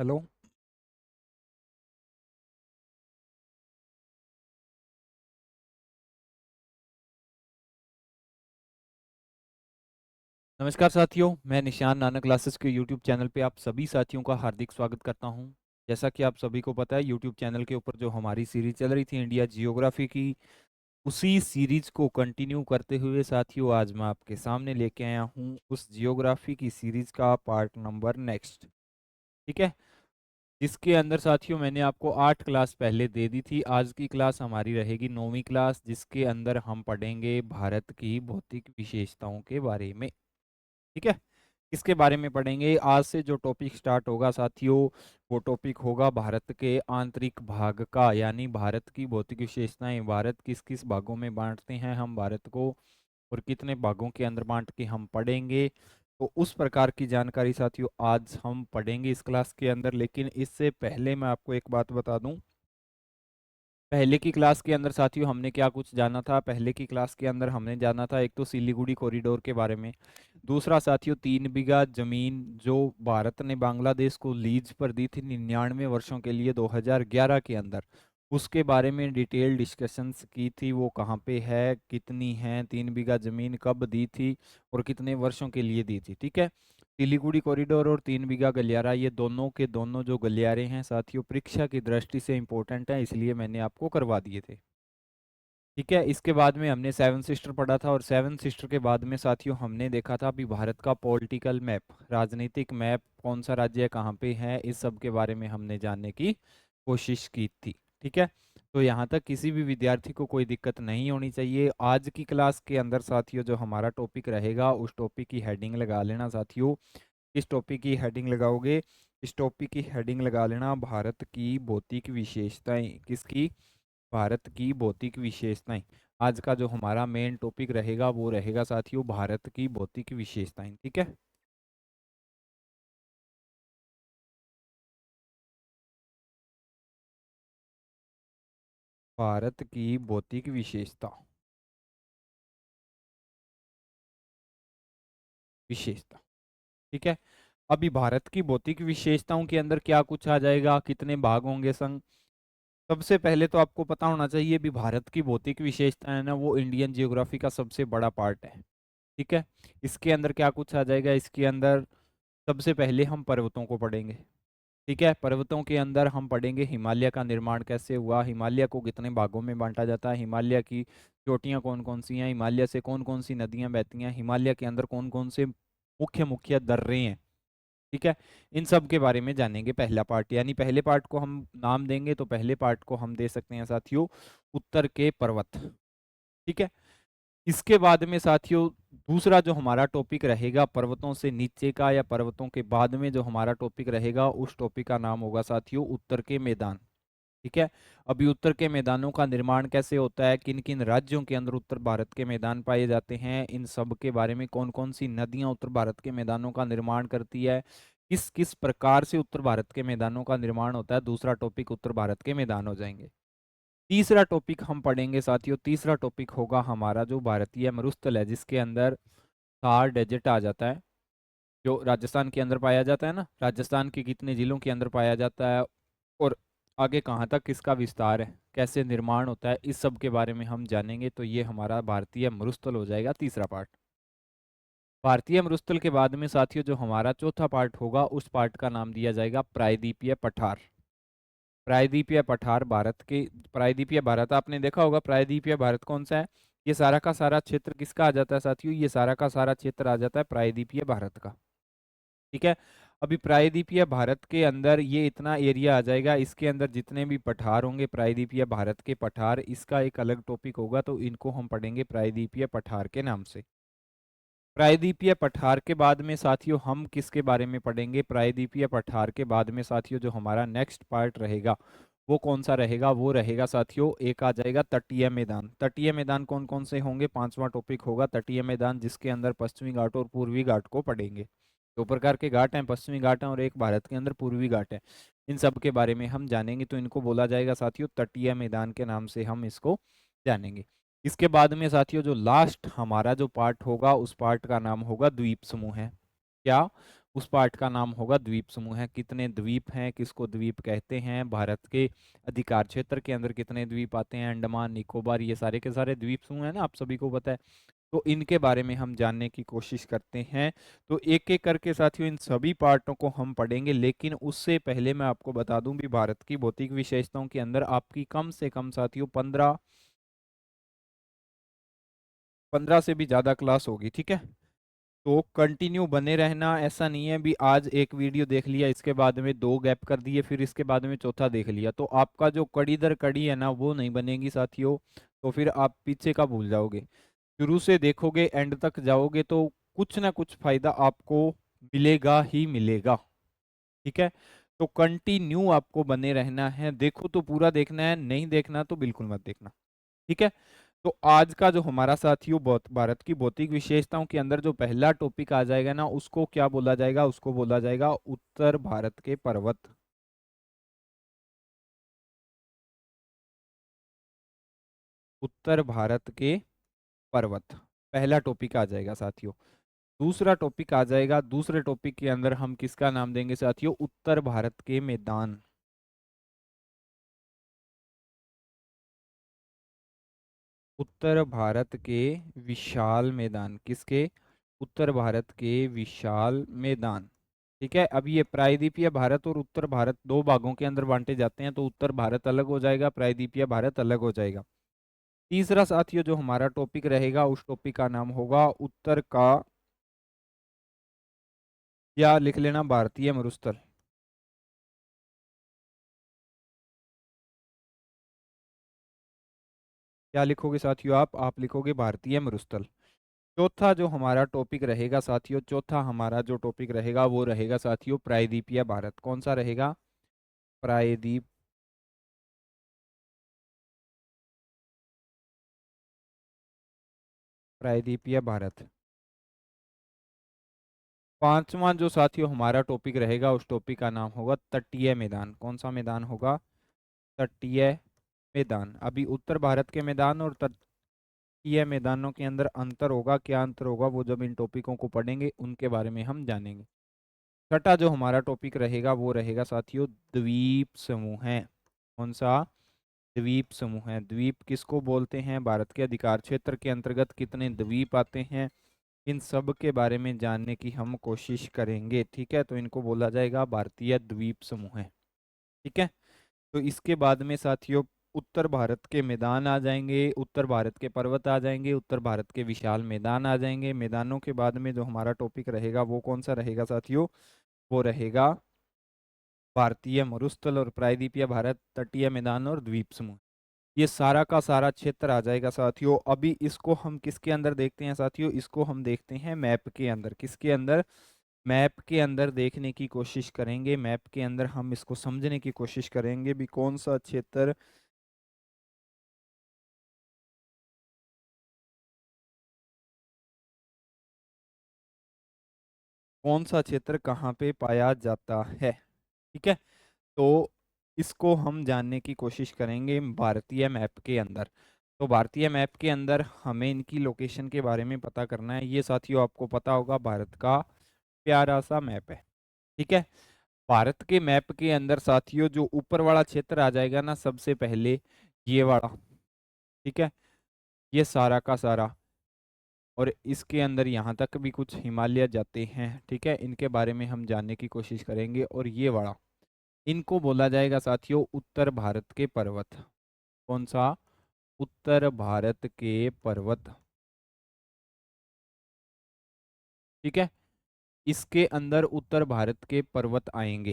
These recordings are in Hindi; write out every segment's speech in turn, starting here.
हेलो। नमस्कार साथियों, मैं निशान नाना क्लासेस के यूट्यूब चैनल पे आप सभी साथियों का हार्दिक स्वागत करता हूं। जैसा कि आप सभी को पता है, यूट्यूब चैनल के ऊपर जो हमारी सीरीज चल रही थी इंडिया जियोग्राफी की, उसी सीरीज को कंटिन्यू करते हुए साथियों आज मैं आपके सामने लेके आया हूं उस जियोग्राफी की सीरीज का पार्ट नंबर नेक्स्ट। ठीक है, जिसके अंदर साथियों मैंने आपको 8 क्लास पहले दे दी थी। आज की क्लास हमारी रहेगी 9वीं क्लास, जिसके अंदर हम पढ़ेंगे भारत की भौतिक विशेषताओं के बारे में। ठीक है, इसके बारे में पढ़ेंगे। आज से जो टॉपिक स्टार्ट होगा साथियों, वो टॉपिक होगा भारत के आंतरिक भाग का, यानी भारत की भौतिक विशेषताएं। भारत किस किस भागों में बांटते हैं हम भारत को, और कितने भागों के अंदर बांट के हम पढ़ेंगे। तो उस प्रकार की जानकारी साथियों आज हम पढ़ेंगे इस क्लास के अंदर। लेकिन इससे पहले मैं आपको एक बात बता दूं, पहले की क्लास के अंदर साथियों हमने क्या कुछ जाना था। पहले की क्लास के अंदर हमने जाना था, एक तो सिलीगुड़ी कॉरिडोर के बारे में। दूसरा साथियों 3 बीघा जमीन जो भारत ने बांग्लादेश को लीज पर दी थी 99 वर्षों के लिए 2011 के अंदर, उसके बारे में डिटेल डिस्कशंस की थी। वो कहाँ पे है, कितनी है 3 बीघा जमीन, कब दी थी और कितने वर्षों के लिए दी थी। ठीक है, सिलीगुड़ी कॉरिडोर और 3 बीघा गलियारा, ये दोनों के दोनों जो गलियारे हैं साथियों परीक्षा की दृष्टि से इंपॉर्टेंट है, इसलिए मैंने आपको करवा दिए थे। ठीक है, इसके बाद में हमने सेवन सिस्टर पढ़ा था, और सेवन सिस्टर के बाद में साथियों हमने देखा था अभी भारत का पॉलिटिकल मैप, राजनीतिक मैप, कौन सा राज्य कहाँ पे है, इस सब के बारे में हमने जानने की कोशिश की थी। ठीक है, तो यहाँ तक किसी भी विद्यार्थी को कोई दिक्कत नहीं होनी चाहिए। आज की क्लास के अंदर साथियों जो हमारा टॉपिक रहेगा, उस टॉपिक की हेडिंग लगा लेना साथियों। इस टॉपिक की हेडिंग लगाओगे, इस टॉपिक की हेडिंग लगा लेना भारत की भौतिक विशेषताएं। किसकी? भारत की भौतिक विशेषताएं। आज का जो हमारा मेन टॉपिक रहेगा वो रहेगा साथियों भारत की भौतिक विशेषताएं। ठीक है, भारत की भौतिक विशेषता। ठीक है, अभी भारत की भौतिक विशेषताओं के अंदर क्या कुछ आ जाएगा, कितने भाग होंगे संग। सबसे पहले तो आपको पता होना चाहिए भी भारत की भौतिक विशेषता है ना, वो इंडियन जियोग्राफी का सबसे बड़ा पार्ट है। ठीक है, इसके अंदर क्या कुछ आ जाएगा, इसके अंदर सबसे पहले हम पर्वतों को पढ़ेंगे। ठीक है, पर्वतों के अंदर हम पढ़ेंगे हिमालय का निर्माण कैसे हुआ, हिमालय को कितने भागों में बांटा जाता है, हिमालय की चोटियां कौन कौन सी हैं, हिमालय से कौन कौन सी नदियां बहती हैं, हिमालय के अंदर कौन कौन से मुख्य मुख्य दर्रे हैं। ठीक है, इन सब के बारे में जानेंगे पहला पार्ट। यानी पहले पार्ट को हम नाम देंगे तो पहले पार्ट को हम दे सकते हैं साथियों उत्तर के पर्वत। ठीक है, इसके बाद में साथियों दूसरा जो हमारा टॉपिक रहेगा पर्वतों से नीचे का, या पर्वतों के बाद में जो हमारा टॉपिक रहेगा, उस टॉपिक का नाम होगा साथियों उत्तर के मैदान। ठीक है, अभी उत्तर के मैदानों का निर्माण कैसे होता है, किन किन राज्यों के अंदर उत्तर भारत के मैदान पाए जाते हैं, इन सब के बारे में, कौन कौन सी नदियां उत्तर भारत के मैदानों का निर्माण करती है, किस किस प्रकार से उत्तर भारत के मैदानों का निर्माण होता है, दूसरा टॉपिक उत्तर भारत के मैदान हो जाएंगे। तीसरा टॉपिक हम पढ़ेंगे साथियों, तीसरा टॉपिक होगा हमारा जो भारतीय मरुस्थल है, जिसके अंदर थार डेजर्ट आ जाता है, जो राजस्थान के अंदर पाया जाता है ना, राजस्थान के कितने जिलों के अंदर पाया जाता है, और आगे कहाँ तक इसका विस्तार है, कैसे निर्माण होता है, इस सब के बारे में हम जानेंगे। तो ये हमारा भारतीय मरुस्थल हो जाएगा तीसरा पार्ट। भारतीय मरुस्थल के बाद में साथियों जो हमारा चौथा पार्ट होगा, उस पार्ट का नाम दिया जाएगा प्रायद्वीपीय पठार। प्रायद्वीपीय पठार भारत के, प्रायद्वीपीय भारत आपने देखा होगा, प्रायद्वीपीय भारत कौन सा है, ये सारा का सारा क्षेत्र किसका आ जाता है साथियों, ये सारा का सारा क्षेत्र आ जाता है प्रायद्वीपीय भारत का। ठीक है, अभी प्रायद्वीपीय भारत के अंदर ये इतना एरिया आ जाएगा, इसके अंदर जितने भी पठार होंगे प्रायद्वीपीय भारत के पठार, इसका एक अलग टॉपिक होगा, तो इनको हम पढ़ेंगे प्रायद्वीपीय पठार के नाम से। प्रायद्वीपीय पठार के बाद में साथियों हम किसके बारे में पढ़ेंगे, प्रायद्वीपीय पठार के बाद में साथियों जो हमारा नेक्स्ट पार्ट रहेगा वो कौन सा रहेगा, वो रहेगा साथियों एक आ जाएगा तटीय मैदान। तटीय मैदान कौन कौन से होंगे, पांचवा टॉपिक होगा तटीय मैदान, जिसके अंदर पश्चिमी घाट और पूर्वी घाट को पढ़ेंगे। दो प्रकार के घाट हैं, पश्चिमी घाट हैं और एक भारत के अंदर पूर्वी घाट है, इन सब के बारे में हम जानेंगे। तो इनको बोला जाएगा साथियों तटीय मैदान के नाम से हम इसको जानेंगे। इसके बाद में साथियों जो लास्ट हमारा जो पार्ट होगा, उस पार्ट का नाम होगा द्वीप समूह है। क्या? उस पार्ट का नाम होगा द्वीप समूह है। कितने द्वीप हैं, किसको द्वीप कहते हैं, भारत के अधिकार क्षेत्र के अंदर कितने द्वीप आते हैं, अंडमान निकोबार, ये सारे के सारे द्वीप समूह है ना, आप सभी को पता है। तो इनके बारे में हम जानने की कोशिश करते हैं। तो एक एक करके साथियों इन सभी पार्टों को हम पढ़ेंगे, लेकिन उससे पहले मैं आपको बता दूं भी भारत की भौतिक विशेषताओं के अंदर आपकी कम से कम साथियों 15 से भी ज्यादा क्लास होगी, ठीक है। तो कंटिन्यू बने रहना, ऐसा नहीं है भी आज एक वीडियो देख लिया इसके बाद में दो गैप कर दिए फिर इसके बाद में चौथा देख लिया, तो आपका जो कड़ी दर कड़ी है ना वो नहीं बनेगी साथियों। तो फिर आप पीछे का भूल जाओगे। शुरू से देखोगे एंड तक जाओगे तो कुछ ना कुछ फायदा आपको मिलेगा ही मिलेगा, ठीक है। तो कंटिन्यू आपको बने रहना है, देखो तो पूरा देखना है, नहीं देखना तो बिल्कुल मत देखना, ठीक है। तो आज का जो हमारा साथियों भारत की भौतिक विशेषताओं के अंदर जो पहला टॉपिक आ जाएगा ना उसको क्या बोला जाएगा, उसको बोला जाएगा उत्तर भारत के पर्वत। उत्तर भारत के पर्वत पहला टॉपिक आ जाएगा साथियों। दूसरा टॉपिक आ जाएगा, दूसरे टॉपिक के अंदर हम किसका नाम देंगे साथियों, उत्तर भारत के मैदान। उत्तर भारत के विशाल मैदान, किसके, उत्तर भारत के विशाल मैदान, ठीक है। अब ये प्रायद्वीपीय भारत और उत्तर भारत दो भागों के अंदर बांटे जाते हैं, तो उत्तर भारत अलग हो जाएगा, प्रायद्वीपीय भारत अलग हो जाएगा। तीसरा साथियों जो हमारा टॉपिक रहेगा उस टॉपिक का नाम होगा उत्तर का, या लिख लेना भारतीय मरुस्थल। क्या लिखोगे साथियों, आप लिखोगे भारतीय मरुस्थल। चौथा जो हमारा टॉपिक रहेगा साथियों, चौथा हमारा जो टॉपिक रहेगा वो रहेगा साथियों प्रायद्वीपीय भारत। कौन सा रहेगा, प्रायद्वीप, प्रायद्वीपीय भारत। पांचवा जो साथियों हमारा टॉपिक रहेगा उस टॉपिक का नाम होगा तटीय मैदान। कौन सा मैदान होगा, तटीय मैदान। अभी उत्तर भारत के मैदान और तटीय मैदानों के अंदर अंतर होगा, क्या अंतर होगा वो जब इन टॉपिकों को पढ़ेंगे उनके बारे में हम जानेंगे। छठा जो हमारा टॉपिक रहेगा वो रहेगा साथियों द्वीप समूह है। कौन सा, द्वीप समूह है। द्वीप किसको बोलते हैं, भारत के अधिकार क्षेत्र के अंतर्गत कितने द्वीप आते हैं, इन सब के बारे में जानने की हम कोशिश करेंगे, ठीक है। तो इनको बोला जाएगा भारतीय द्वीप समूह है, ठीक है। तो इसके बाद में साथियों उत्तर भारत के मैदान आ जाएंगे, उत्तर भारत के पर्वत आ जाएंगे, उत्तर भारत के विशाल मैदान आ जाएंगे। मैदानों के बाद में जो हमारा टॉपिक रहेगा वो कौन सा रहेगा साथियों, वो रहेगा भारतीय मरुस्थल और प्रायद्वीपीय भारत, तटीय मैदान और द्वीप समूह। ये सारा का सारा क्षेत्र आ जाएगा साथियों। अभी इसको हम किसके अंदर देखते हैं साथियों, इसको हम देखते हैं मैप के अंदर। किसके अंदर, मैप के अंदर देखने की कोशिश करेंगे। मैप के अंदर हम इसको समझने की कोशिश करेंगे भी कौन सा क्षेत्र, कौन सा क्षेत्र कहाँ पे पाया जाता है, ठीक है। तो इसको हम जानने की कोशिश करेंगे भारतीय मैप के अंदर। तो भारतीय मैप के अंदर हमें इनकी लोकेशन के बारे में पता करना है। ये साथियों आपको पता होगा भारत का प्यारा सा मैप है, ठीक है। भारत के मैप के अंदर साथियों जो ऊपर वाला क्षेत्र आ जाएगा ना सबसे पहले, ये वाला, ठीक है, ये सारा का सारा, और इसके अंदर यहाँ तक भी कुछ हिमालय जाते हैं, ठीक है। इनके बारे में हम जानने की कोशिश करेंगे। और ये वाला, इनको बोला जाएगा साथियों उत्तर भारत के पर्वत। कौन सा, उत्तर भारत के पर्वत, ठीक है। इसके अंदर उत्तर भारत के पर्वत आएंगे।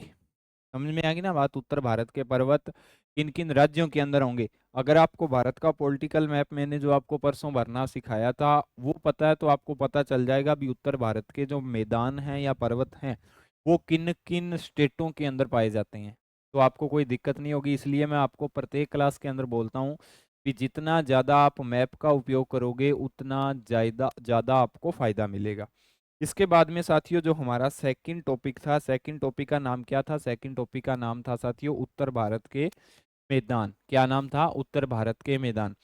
समझ में आ गई ना बात, उत्तर भारत के पर्वत किन किन राज्यों के अंदर होंगे। अगर आपको भारत का पॉलिटिकल मैप मैंने जो आपको परसों भरना सिखाया था वो पता है तो आपको पता चल जाएगा भी उत्तर भारत के जो मैदान हैं या पर्वत हैं वो किन किन स्टेटों के अंदर पाए जाते हैं। तो आपको कोई दिक्कत नहीं होगी। इसलिए मैं आपको प्रत्येक क्लास के अंदर बोलता हूँ कि जितना ज़्यादा आप मैप का उपयोग करोगे उतना ज़्यादा ज़्यादा आपको फायदा मिलेगा। इसके बाद में साथियों जो हमारा सेकंड टॉपिक था, सेकंड टॉपिक का नाम क्या था, सेकंड टॉपिक का नाम था साथियों उत्तर भारत के मैदान। क्या नाम था, उत्तर भारत के मैदान।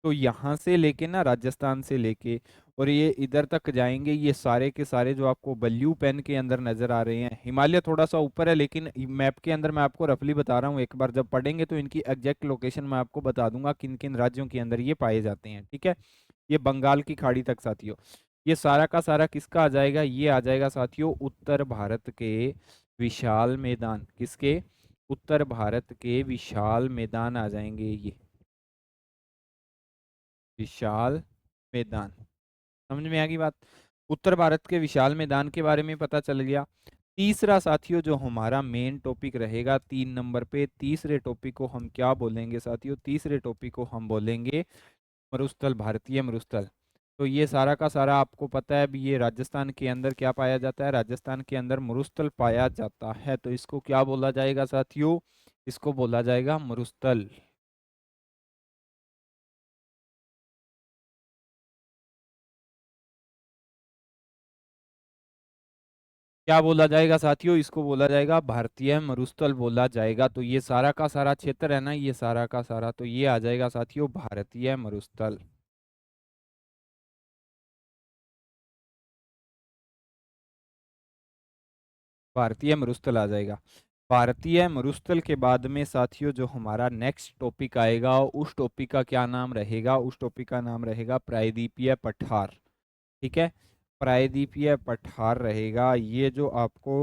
तो यहाँ से लेके ना, राजस्थान से लेके और ये इधर तक जाएंगे, ये सारे के सारे जो आपको ब्लू पेन के अंदर नजर आ रहे हैं, हिमालय थोड़ा सा ऊपर है लेकिन मैप के अंदर मैं आपको रफली बता रहा हूँ, एक बार जब पढ़ेंगे तो इनकी एग्जैक्ट लोकेशन मैं आपको बता दूंगा किन किन राज्यों के अंदर ये पाए जाते हैं, ठीक है। ये बंगाल की खाड़ी तक साथियों, ये सारा का सारा किसका आ जाएगा, ये आ जाएगा साथियों उत्तर भारत के विशाल मैदान, किसके, उत्तर भारत के विशाल मैदान आ जाएंगे ये, विशाल मैदान। समझ में आ गई बात। उत्तर भारत के विशाल मैदान के बारे में पता चल गया। तीसरा साथियों जो हमारा मेन टॉपिक रहेगा 3 नंबर पे, तीसरे टॉपिक को हम क्या बोलेंगे साथियों, तीसरे टॉपिक को हम बोलेंगे मरुस्थल, भारतीय मरुस्थल। तो ये सारा का सारा आपको पता है अभी, ये राजस्थान के अंदर क्या पाया जाता है, राजस्थान के अंदर मरुस्थल पाया जाता है, तो इसको क्या बोला जाएगा साथियों, इसको बोला जाएगा मरुस्थल। क्या बोला जाएगा साथियों, इसको बोला जाएगा भारतीय मरुस्थल बोला जाएगा। तो ये सारा का सारा क्षेत्र है ना, ये सारा का सारा, तो ये आ जाएगा साथियों भारतीय मरुस्थल। भारतीय मरुस्थल आ जाएगा। भारतीय मरुस्थल के बाद में साथियों जो हमारा नेक्स्ट टॉपिक आएगा, उस टॉपिक का क्या नाम रहेगा, उस टॉपिक का नाम रहेगा प्रायद्वीपीय पठार, ठीक है। प्रायद्वीपीय पठार रहेगा। ये जो आपको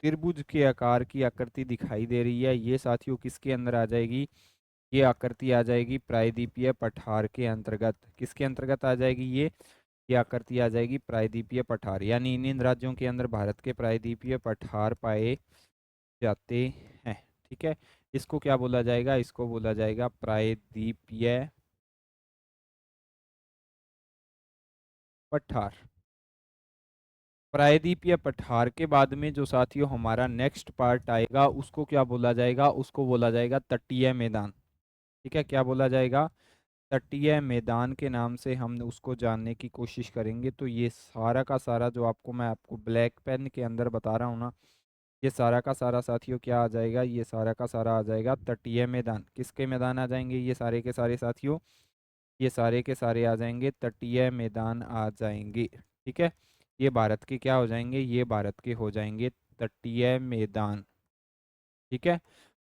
त्रिभुज के आकार की आकृति दिखाई दे रही है, ये साथियों किसके अंदर आ जाएगी, ये आकृति आ जाएगी प्रायद्वीपीय पठार के अंतर्गत, किसके अंतर्गत आ जाएगी ये आकृति आ जाएगी प्रायद्वीपीय पठार, यानी इन राज्यों के अंदर भारत के प्रायद्वीपीय पठार पाए जाते हैं, ठीक है। इसको क्या बोला जाएगा, इसको बोला जाएगा प्रायद्वीपीय पठार। प्रायद्वीपीय पठार के बाद में जो साथियों हमारा नेक्स्ट पार्ट आएगा, उसको क्या बोला जाएगा, उसको बोला जाएगा तटीय मैदान, ठीक है। क्या बोला जाएगा, तटीय मैदान के नाम से हम उसको जानने की कोशिश करेंगे। तो ये सारा का सारा जो आपको मैं आपको ब्लैक पेन के अंदर बता रहा हूँ ना, ये सारा का सारा साथियों क्या आ जाएगा, ये सारा का सारा आ जाएगा तटीय मैदान। किसके मैदान आ जाएंगे ये सारे के सारे साथियों, ये सारे के सारे आ जाएंगे तटीय मैदान आ जाएंगे, ठीक है। ये भारत के क्या हो जाएंगे, ये भारत के हो जाएंगे तटीय मैदान, ठीक है।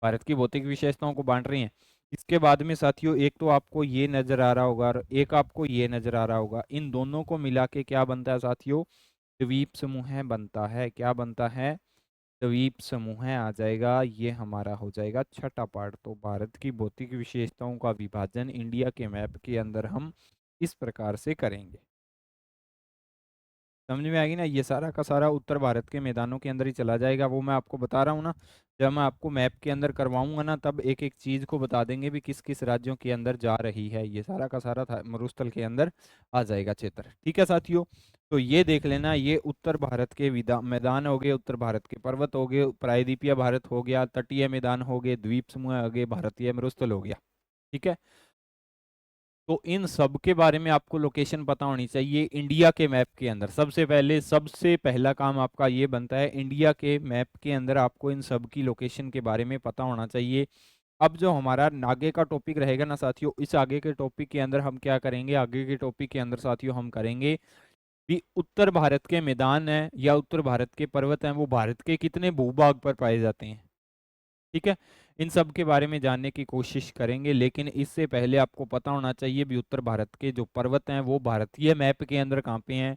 भारत की भौतिक विशेषताओं को बांट रही हैं। इसके बाद में साथियों एक तो आपको ये नजर आ रहा होगा और एक आपको ये नजर आ रहा होगा, इन दोनों को मिला के क्या बनता है साथियों, द्वीप समूह बनता है। क्या बनता है, द्वीप समूह आ जाएगा। ये हमारा हो जाएगा छठा पार्ट। तो भारत की भौतिक विशेषताओं का विभाजन इंडिया के मैप के अंदर हम इस प्रकार से करेंगे। समझ में आ गई ना, ये सारा का सारा उत्तर भारत के मैदानों के अंदर ही चला जाएगा। वो मैं आपको बता रहा हूँ ना, जब मैं आपको मैप के अंदर करवाऊंगा ना, तब एक एक चीज को बता देंगे भी किस किस राज्यों के अंदर जा रही है, ये सारा का सारा था मरुस्थल के अंदर आ जाएगा क्षेत्र, ठीक है साथियों। तो ये देख लेना, ये उत्तर भारत के मैदान हो गए, उत्तर भारत के पर्वत हो गए, प्रायद्वीपीय भारत हो गया, तटीय मैदान हो गए, द्वीप समूह हो गए, भारतीय मरुस्थल हो गया, ठीक है। तो इन सब के बारे में आपको लोकेशन पता होनी चाहिए इंडिया के मैप के अंदर। सबसे पहले सबसे पहला काम आपका ये बनता है, इंडिया के मैप के अंदर आपको इन सब की लोकेशन के बारे में पता होना चाहिए। अब जो हमारा आगे का टॉपिक रहेगा ना साथियों, इस आगे के टॉपिक के अंदर हम क्या करेंगे, आगे के टॉपिक के अंदर साथियों हम करेंगे कि उत्तर भारत के मैदान है या उत्तर भारत के पर्वत हैं, वो भारत के कितने भूभाग पर पाए जाते हैं, ठीक है। इन सब के बारे में जानने की कोशिश करेंगे, लेकिन इससे पहले आपको पता होना चाहिए भी उत्तर भारत के जो पर्वत हैं वो भारतीय मैप के अंदर कहाँ पे हैं,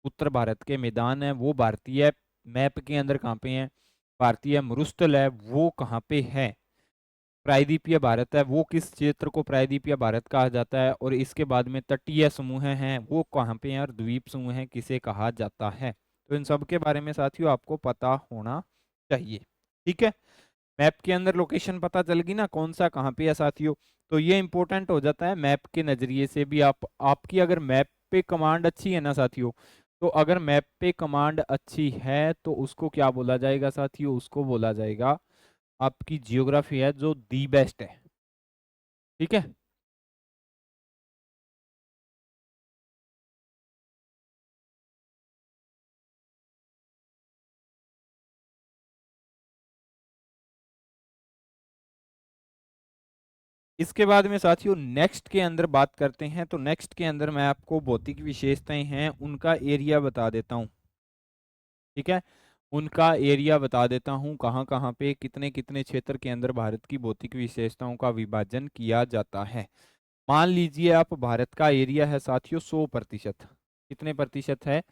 उत्तर भारत के मैदान हैं वो भारतीय मैप के अंदर कहाँ पे हैं, भारतीय मरुस्थल है वो कहाँ पे है, प्रायद्वीपीय भारत है वो किस क्षेत्र को प्रायद्वीपीय भारत कहा जाता है, और इसके बाद में तटीय समूह हैं वो कहाँ पे हैं, और द्वीप समूह है किसे कहा जाता है। तो इन सब के बारे में साथियों आपको पता होना चाहिए, ठीक है। मैप के अंदर लोकेशन पता चल गई ना, कौन सा कहाँ पे है साथियों। तो ये इंपॉर्टेंट हो जाता है मैप के नजरिए से भी। आप आपकी अगर मैप पे कमांड अच्छी है ना साथियों, तो अगर मैप पे कमांड अच्छी है तो उसको क्या बोला जाएगा साथियों, उसको बोला जाएगा आपकी जियोग्राफी है जो दी बेस्ट है, ठीक है। इसके बाद में साथियों नेक्स्ट के अंदर बात करते हैं। तो नेक्स्ट के अंदर मैं आपको भौतिक विशेषताएं हैं उनका एरिया बता देता हूँ। ठीक है, उनका एरिया बता देता हूँ, कहाँ कहाँ पे कितने कितने क्षेत्र के अंदर भारत की भौतिक विशेषताओं का विभाजन किया जाता है। मान लीजिए आप, भारत का एरिया है साथियों 100%। कितने प्रतिशत है?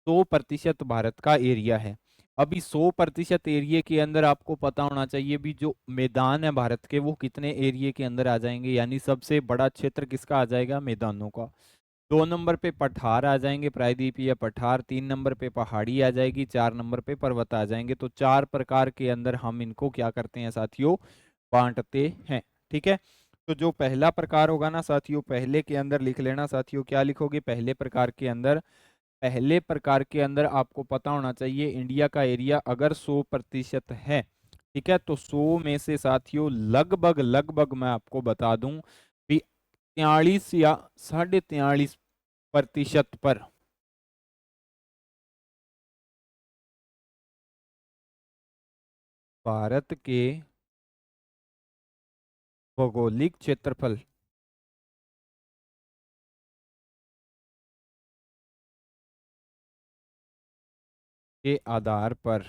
100% भारत का एरिया है। अभी 100% एरिया के अंदर आपको पता होना चाहिए भी जो मैदान है भारत के वो कितने एरिया के अंदर आ जाएंगे, यानी सबसे बड़ा क्षेत्र किसका आ जाएगा? मैदानों का। 2 नंबर पे पठार आ जाएंगे, प्रायद्वीपीय पठार। 3 नंबर पे पहाड़ी आ जाएगी। 4 नंबर पे पर्वत आ जाएंगे। तो 4 प्रकार के अंदर हम इनको क्या करते हैं साथियों? बांटते हैं। ठीक है, तो जो पहला प्रकार होगा ना साथियों, पहले के अंदर लिख लेना साथियों। क्या लिखोगे पहले प्रकार के अंदर? पहले प्रकार के अंदर आपको पता होना चाहिए इंडिया का एरिया अगर 100% है, ठीक है, तो 100 में से साथियों लगभग लगभग मैं आपको बता दूं भी 43 या 43.5% पर भारत के भौगोलिक क्षेत्रफल के आधार पर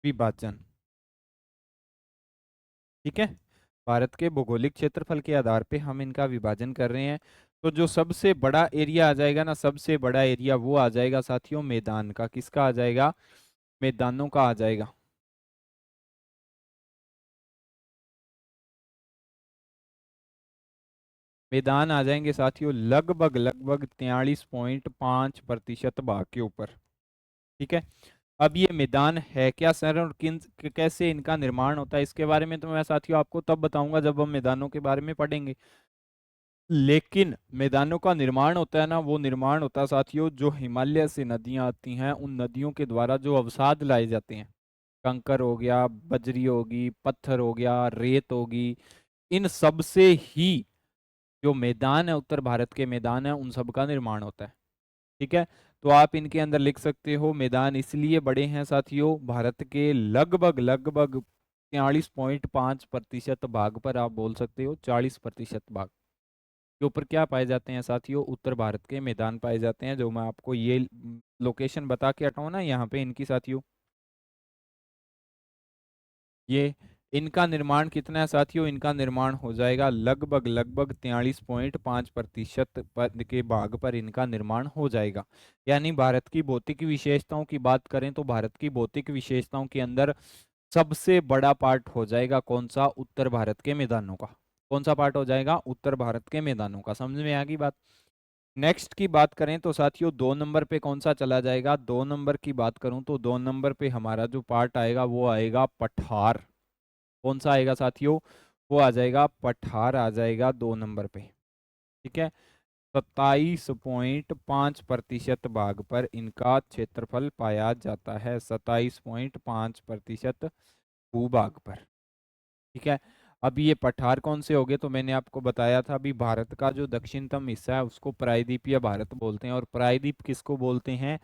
विभाजन। ठीक है, भारत के भौगोलिक क्षेत्रफल के आधार पे हम इनका विभाजन कर रहे हैं। तो जो सबसे बड़ा एरिया आ जाएगा ना, सबसे बड़ा एरिया वो आ जाएगा साथियों मैदान का। किसका आ जाएगा? मैदानों का आ जाएगा। मैदान आ जाएंगे साथियों लगभग लगभग 43.5% भाग के ऊपर। ठीक है, अब ये मैदान है क्या सर, और कैसे इनका निर्माण होता है, इसके बारे में तो मैं साथियों आपको तब बताऊंगा जब हम मैदानों के बारे में पढ़ेंगे। लेकिन मैदानों का निर्माण होता है ना, वो निर्माण होता है साथियों जो हिमालय से नदियां आती हैं, उन नदियों के द्वारा जो अवसाद लाए जाते हैं, कंकर हो गया, बजरी होगी, पत्थर हो गया, रेत होगी, इन सब से ही जो मैदान है, उत्तर भारत के मैदान है, उन सब का निर्माण होता है। ठीक है, तो आप इनके अंदर लिख सकते हो मैदान इसलिए बड़े हैं साथियों, भारत के लगभग लगभग 43.5% भाग पर, आप बोल सकते हो 40% भाग के ऊपर क्या पाए जाते हैं साथियों? उत्तर भारत के मैदान पाए जाते हैं। जो मैं आपको ये लोकेशन बता के हटाऊं ना यहाँ पे इनकी साथियों, ये इनका निर्माण कितना है साथियों? इनका निर्माण हो जाएगा लगभग लगभग 43.5% पद के भाग पर इनका निर्माण हो जाएगा। यानी भारत की भौतिक विशेषताओं की बात करें तो भारत की भौतिक विशेषताओं के अंदर सबसे बड़ा पार्ट हो जाएगा कौन सा? उत्तर भारत के मैदानों का। कौन सा पार्ट हो जाएगा? उत्तर भारत के मैदानों का। समझ में आ गई बात? नेक्स्ट की बात करें तो साथियों 2 नंबर पे कौन सा चला जाएगा? 2 नंबर की बात करूं तो 2 नंबर पे हमारा जो पार्ट आएगा वो आएगा पठार। कौन सा आएगा साथियों? वो आ जाएगा पठार, आ जाएगा 2 नंबर पे। ठीक है, 27.5% भाग पर इनका क्षेत्रफल पाया जाता है, 27.5% भूभाग पर। ठीक है, अब ये पठार कौन से हो गए? तो मैंने आपको बताया था अभी, भारत का जो दक्षिणतम हिस्सा है उसको प्रायद्वीपीय भारत बोलते हैं। और प्रायद्वीप किसको बोलते हैं?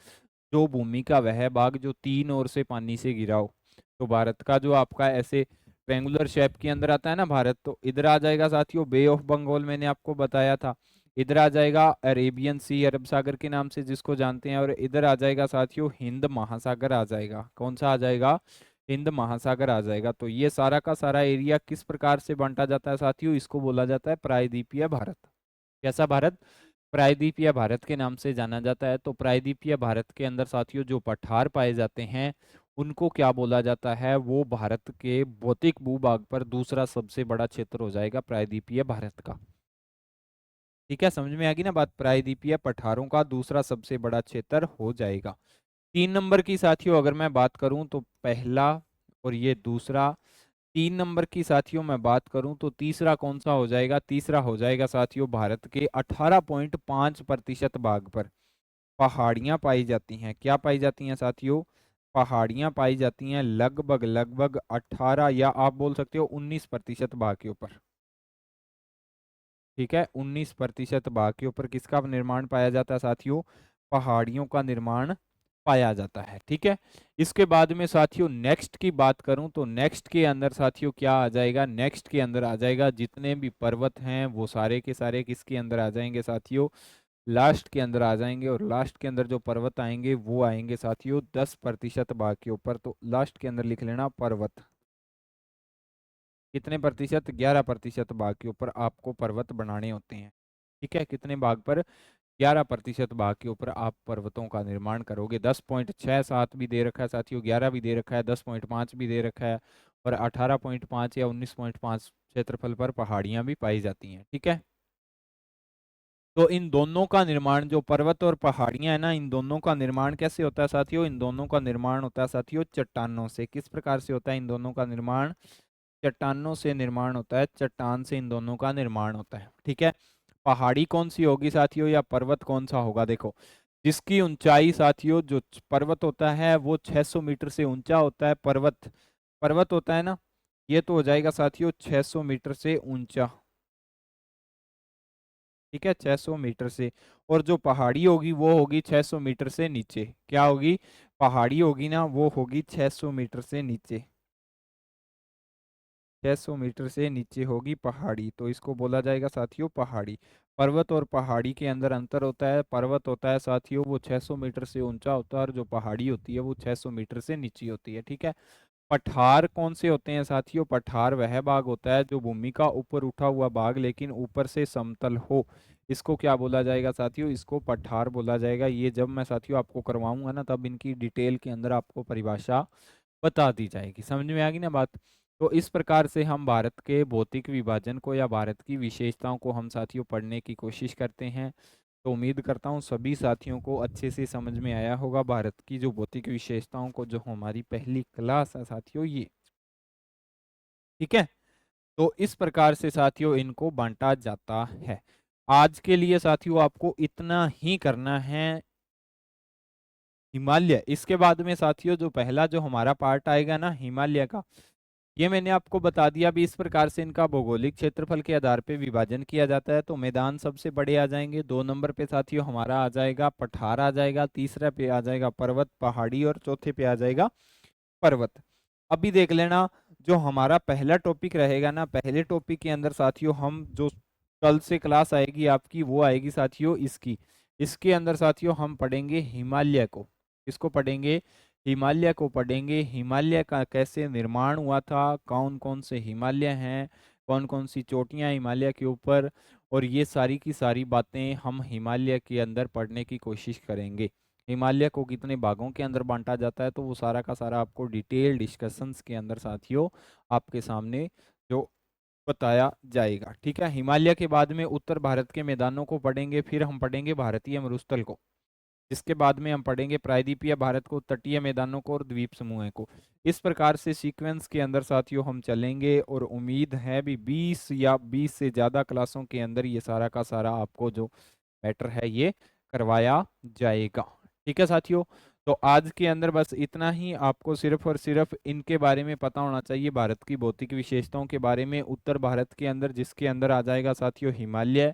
जो भूमि का वह भाग जो 3 ओर से पानी से घिरा हो। तो भारत का जो आपका ऐसे ट्रेंगुलर शेप के अंदर आता है ना भारत, तो इधर आ जाएगा साथियों बे ऑफ बंगाल, मैंने आपको बताया था। इधर आ जाएगा अरेबियन सी, अरब सागर के नाम से जिसको जानते हैं। और इधर आ जाएगा साथियों हिंद महासागर आ जाएगा। कौन सा आ जाएगा? हिंद महासागर आ जाएगा। तो ये सारा का सारा एरिया किस प्रकार से बांटा जाता है साथियों? इसको बोला जाता है प्रायद्वीपीय भारत। कैसा भारत? प्रायद्वीपीय भारत के नाम से जाना जाता है। तो प्रायद्वीपीय भारत के अंदर साथियों जो पठार पाए जाते हैं उनको क्या बोला जाता है? वो भारत के भौतिक भूभाग पर दूसरा सबसे बड़ा क्षेत्र हो जाएगा प्रायद्वीपीय भारत का। ठीक है, समझ में आ गई ना बात? प्रायद्वीपीय पठारों का दूसरा सबसे बड़ा क्षेत्र हो जाएगा। 3 नंबर की साथियों अगर मैं बात करूं तो पहला और ये दूसरा। 3 नंबर की साथियों मैं बात करूं तो तीसरा कौन सा हो जाएगा? तीसरा हो जाएगा साथियों भारत के 18.5% भाग पर पहाड़ियां पाई जाती हैं। क्या पाई जाती हैं साथियों? पहाड़ियां पाई जाती हैं लगभग लगभग 18 या आप बोल सकते हो 19% भाग के ऊपर। ठीक है, 19% भाग के ऊपर किसका निर्माण पाया जाता है साथियों? पहाड़ियों का निर्माण पाया जाता है। ठीक है, इसके बाद में साथियों नेक्स्ट की बात करूं तो नेक्स्ट के अंदर साथियों क्या आ जाएगा, नेक्स्ट के अंदर आ जाएगा जितने भी पर्वत हैं वो सारे के सारे किसके अंदर आ जाएंगे साथियों, लास्ट के अंदर आ जाएंगे। और लास्ट के अंदर जो पर्वत आएंगे वो आएंगे साथियों 10% भाग के ऊपर। तो लास्ट के अंदर लिख लेना पर्वत, कितने प्रतिशत, 11% भाग के ऊपर आपको पर्वत बनाने होते हैं। ठीक है, कितने भाग पर, 11% भाग के ऊपर आप पर्वतों का निर्माण करोगे। 10.67 भी दे रखा है साथियों, 11 भी दे रखा है, 10.5 भी दे रखा है, और 18.5 या 19.5 क्षेत्रफल पर पहाड़ियां भी पाई जाती हैं। ठीक है, तो इन दोनों का निर्माण, जो पर्वत और पहाड़ियां है ना, इन दोनों का निर्माण कैसे होता है साथियों, इन दोनों का निर्माण होता है साथियों चट्टानों से। किस प्रकार से होता है इन दोनों का निर्माण, चट्टानों से निर्माण होता है, चट्टान से इन दोनों का निर्माण होता है। ठीक है, पहाड़ी कौन सी होगी साथियों या पर्वत कौन सा होगा, देखो जिसकी ऊंचाई साथियों, जो पर्वत होता है वो 600 मीटर से ऊंचा होता है। पर्वत, पर्वत होता है ना, ये तो हो जाएगा साथियों 600 मीटर से ऊंचा। ठीक है, 600 मीटर से। और जो पहाड़ी होगी वो होगी 600 मीटर से नीचे। क्या होगी, पहाड़ी होगी ना वो होगी 600 मीटर से नीचे, 600 मीटर से नीचे होगी पहाड़ी, तो इसको बोला जाएगा साथियों पहाड़ी। पर्वत और पहाड़ी के अंदर अंतर होता है, पर्वत होता है साथियों वो 600 मीटर से ऊंचा होता है, और जो पहाड़ी होती है वो 600 मीटर से नीचे होती है। ठीक है, पठार कौन से होते हैं साथियों, पठार वह भाग होता है जो भूमि का ऊपर उठा हुआ भाग लेकिन ऊपर से समतल हो, इसको क्या बोला जाएगा साथियों, इसको पठार बोला जाएगा। ये जब मैं साथियों आपको करवाऊंगा ना तब इनकी डिटेल के अंदर आपको परिभाषा बता दी जाएगी। समझ में आ गई ना बात। तो इस प्रकार से हम भारत के भौतिक विभाजन को या भारत की विशेषताओं को हम साथियों पढ़ने की कोशिश करते हैं। तो उम्मीद करता हूँ सभी साथियों को अच्छे से समझ में आया होगा भारत की जो भौतिक विशेषताओं को, जो हमारी पहली क्लास है साथियों ये। ठीक है, तो इस प्रकार से साथियों इनको बांटा जाता है। आज के लिए साथियों आपको इतना ही करना है। हिमालय, इसके बाद में साथियों जो पहला जो हमारा पार्ट आएगा ना हिमालय का, ये मैंने आपको बता दिया भी। इस प्रकार से इनका भौगोलिक क्षेत्रफल के आधार पे विभाजन किया जाता है। तो मैदान सबसे बड़े आ जाएंगे, 2 नंबर पे साथियों हमारा आ जाएगा पठार आ जाएगा, तीसरा पे आ जाएगा पर्वत पहाड़ी, और चौथे पे आ जाएगा पर्वत। अभी देख लेना जो हमारा पहला टॉपिक रहेगा ना, पहले टॉपिक के अंदर साथियों हम जो कल से क्लास आएगी आपकी वो आएगी साथियों इसकी, इसके अंदर साथियों हम पढ़ेंगे हिमालय को। किसको पढ़ेंगे, हिमालय को पढ़ेंगे। हिमालय का कैसे निर्माण हुआ था, कौन कौन से हिमालय हैं, कौन कौन सी चोटियां हिमालय के ऊपर, और ये सारी की सारी बातें हम हिमालय के अंदर पढ़ने की कोशिश करेंगे। हिमालय को कितने भागों के अंदर बांटा जाता है तो वो सारा का सारा आपको डिटेल डिस्कशंस के अंदर साथियों आपके सामने जो बताया जाएगा। ठीक है, हिमालय के बाद में उत्तर भारत के मैदानों को पढ़ेंगे, फिर हम पढ़ेंगे भारतीय मरुस्थल को, जिसके बाद में हम पढ़ेंगे प्रायद्वीपीय भारत को, तटीय मैदानों को और द्वीप समूह को। इस प्रकार से सीक्वेंस के अंदर साथियों हम चलेंगे, और उम्मीद है भी 20 या 20 से ज़्यादा क्लासों के अंदर ये सारा का सारा आपको जो मैटर है ये करवाया जाएगा। ठीक है साथियों, तो आज के अंदर बस इतना ही। आपको सिर्फ और सिर्फ इनके बारे में पता होना चाहिए, भारत की भौतिक विशेषताओं के बारे में। उत्तर भारत के अंदर जिसके अंदर आ जाएगा साथियों हिमालय,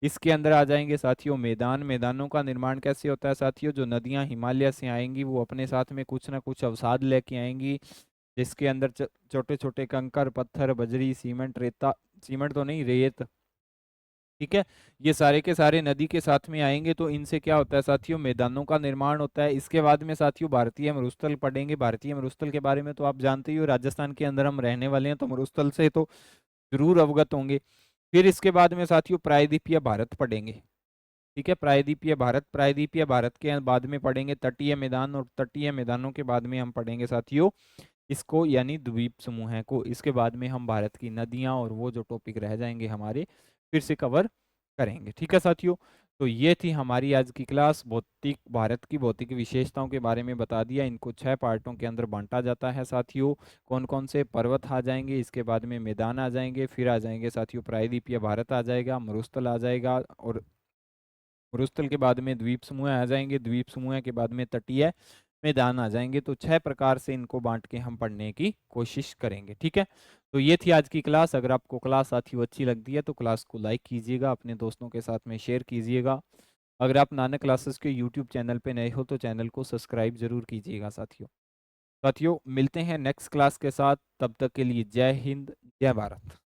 इसके अंदर आ जाएंगे साथियों मैदान, मैदानों का निर्माण कैसे होता है साथियों, जो नदियां हिमालय से आएंगी वो अपने साथ में कुछ ना कुछ अवसाद लेके आएंगी, जिसके अंदर छोटे छोटे कंकर पत्थर बजरी सीमेंट रेता, सीमेंट तो नहीं रेत, ठीक है, ये सारे के सारे नदी के साथ में आएंगे। तो इनसे क्या होता है साथियों, मैदानों का निर्माण होता है। इसके बाद में साथियों भारतीय मरुस्थल पढ़ेंगे। भारतीय मरुस्थल के बारे में तो आप जानते ही हो, राजस्थान के अंदर हम रहने वाले हैं तो मरुस्थल से तो जरूर अवगत होंगे। फिर इसके बाद में साथियों प्रायद्वीपीय भारत पढ़ेंगे। ठीक है, प्रायद्वीपीय भारत, प्रायद्वीपीय भारत के बाद में पढ़ेंगे तटीय मैदान, और तटीय मैदानों के बाद में हम पढ़ेंगे साथियों इसको यानी द्वीप समूह को। इसके बाद में हम भारत की नदियां और वो जो टॉपिक रह जाएंगे हमारे फिर से कवर करेंगे। ठीक है साथियों, तो ये थी हमारी आज की क्लास। भौतिक, भारत की भौतिक विशेषताओं के बारे में बता दिया। इनको 6 पार्टों के अंदर बांटा जाता है साथियों। कौन कौन से पर्वत आ जाएंगे, इसके बाद में मैदान आ जाएंगे, फिर आ जाएंगे साथियों प्रायद्वीपीय भारत आ जाएगा, मरुस्थल आ जाएगा, और मरुस्थल के बाद में द्वीप समूह आ जाएंगे, द्वीप समूह के बाद में तटीय मैदान आ जाएंगे। तो 6 प्रकार से इनको बांट के हम पढ़ने की कोशिश करेंगे। ठीक है, तो ये थी आज की क्लास। अगर आपको क्लास साथियों अच्छी लगती है तो क्लास को लाइक कीजिएगा, अपने दोस्तों के साथ में शेयर कीजिएगा। अगर आप नानक क्लासेस के यूट्यूब चैनल पे नए हो तो चैनल को सब्सक्राइब जरूर कीजिएगा साथियों। साथियों मिलते हैं नेक्स्ट क्लास के साथ, तब तक के लिए जय हिंद, जय भारत।